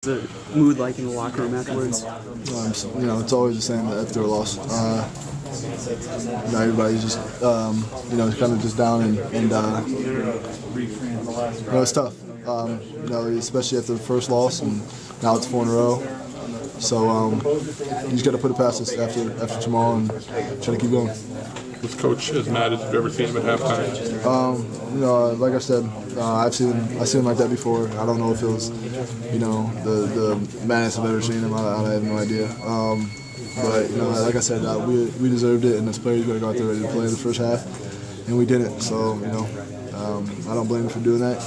The mood like in the locker room afterwards? It's always the same after a loss. Everybody's just, kind of just down and it's tough. Especially after the first loss, and now it's 4 in a row. So you just got to put it past us after tomorrow and try to keep going. Was Coach as mad as you've ever seen him at halftime? Like I said, I've seen him like that before. I don't know if it was, the maddest I've ever seen him. I have no idea. But like I said, we deserved it, and as players, we got to go out there ready to play in the first half, and we didn't. So I don't blame him for doing that.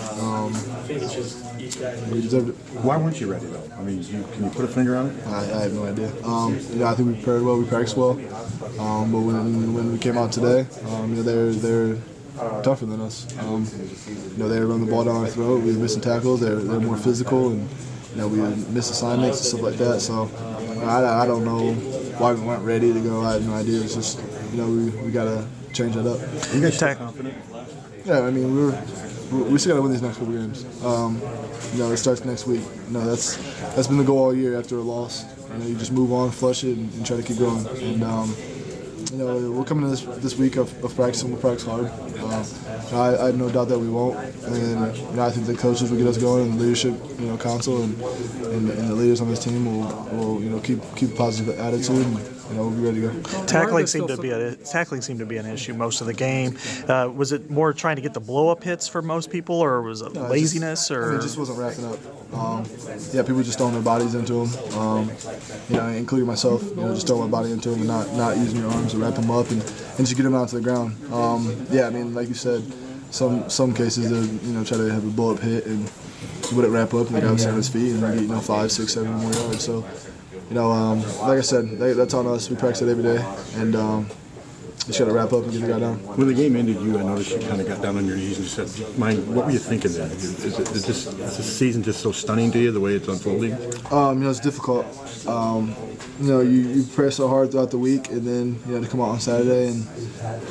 We deserved it. Why weren't you ready though? I mean, can you put a finger on it? I have no idea. I think we prepared well. We practiced well. But when we came out today, they're tougher than us. They run the ball down our throat. We were missing tackles. They're more physical, and we missed assignments and stuff like that. So I don't know why we weren't ready to go. I have no idea. It's just we got to change that up. You guys confident? Yeah, I mean we still got to win these next couple games. It starts next week. That's been the goal all year after a loss. You just move on, flush it, and try to keep going. And we're coming into this week of practice, and we'll practice hard. I have no doubt that we won't. And I think the coaches will get us going, and the leadership, council, and the leaders on this team will keep a positive attitude. And we'll be ready to go. Tackling seemed to be an issue most of the game. Was it more trying to get the blow-up hits for most people, or was it laziness? Or it just wasn't wrapping up. People just throwing their bodies into them. Including myself. Just throwing my body into them and not using your arms to wrap them up and just get them out to the ground. Like you said, some cases they try to have a blow-up hit and wouldn't wrap up, and the guy was on his feet and get 5, 6, 7 more yards. So. Like I said, that's on us. We practice it every day, and just got to wrap up and get the guy down. When the game ended, I noticed you kind of got down on your knees and said, what were you thinking then? Is this season just so stunning to you, the way it's unfolding? It's difficult. You prepare so hard throughout the week, and then to come out on Saturday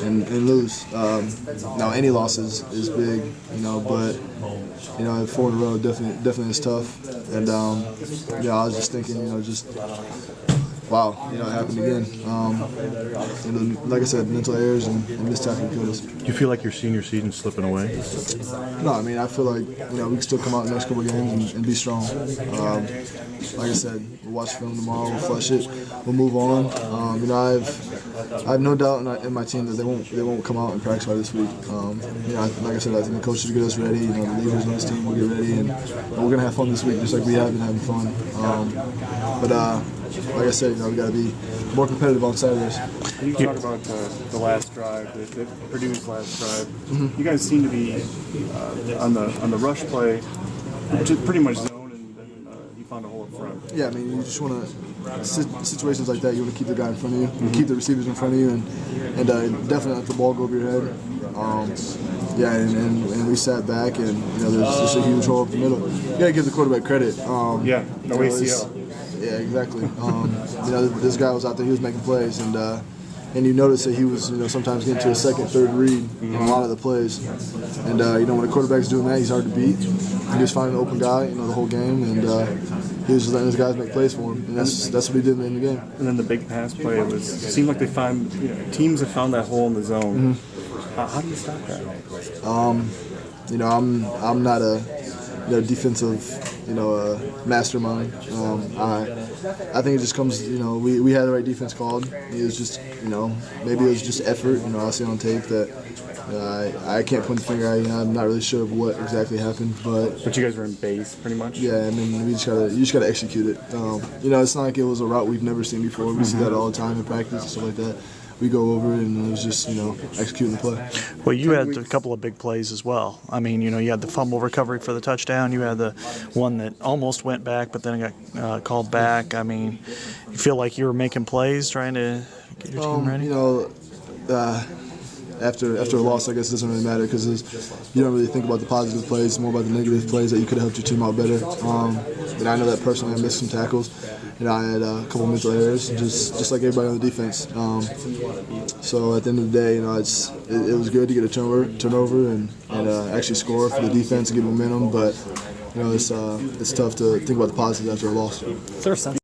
and lose. Any loss is big, but 4 in a row definitely is tough. And I was just thinking, wow, it happened again. Like I said, mental errors and missed tackling kills. Do you feel like your senior season's slipping away? No, I feel like we can still come out in the next couple of games and be strong. Like I said, we'll watch film tomorrow. We'll flush it. We'll move on. I have no doubt in my team that they won't come out and practice hard this week. Like I said, I think the coaches will get us ready. The leaders on this team will get ready, and we're gonna have fun this week, just like we have been having fun. Like I said, we got to be more competitive on Saturdays. You talk about the last drive, the Purdue's last drive. Mm-hmm. You guys seem to be on the rush play, which is pretty much zone, and then you found a hole up front. Yeah, you just want to situations like that. You want to keep the guy in front of you, keep the receivers in front of you, and definitely let the ball go over your head. And we sat back, and there's just a huge hole up the middle. You got to give the quarterback credit. No ACL. Yeah, exactly. This guy was out there; he was making plays, and you notice that he was, sometimes getting to a second, third read in a lot of the plays. And when a quarterback's doing that, he's hard to beat. He was finding an open guy, the whole game, and he was just letting his guys make plays for him, and that's what he did in the game. And then the big pass play seemed like they teams have found that hole in the zone. Mm-hmm. How do you stop that? I'm not a defensive. Mastermind. I think it just comes, we had the right defense called. It was just, maybe it was just effort. I see on tape that I can't point the finger at. I'm not really sure of what exactly happened, but you guys were in base pretty much. Yeah, you just gotta execute it. It's not like it was a route we've never seen before. We see that all the time in practice and stuff like that. We go over it, and it was just, executing the play. Well, you had a couple of big plays as well. You had the fumble recovery for the touchdown. You had the one that almost went back, but then it got called back. You feel like you were making plays, trying to get your team ready? After a loss, I guess it doesn't really matter because you don't really think about the positive plays, it's more about the negative plays that you could have helped your team out better. And I know that personally, I missed some tackles, and I had a couple mental errors, just like everybody on the defense. So at the end of the day, it was good to get a turnover and actually score for the defense and get momentum, but you know, it's tough to think about the positives after a loss. Is there a sense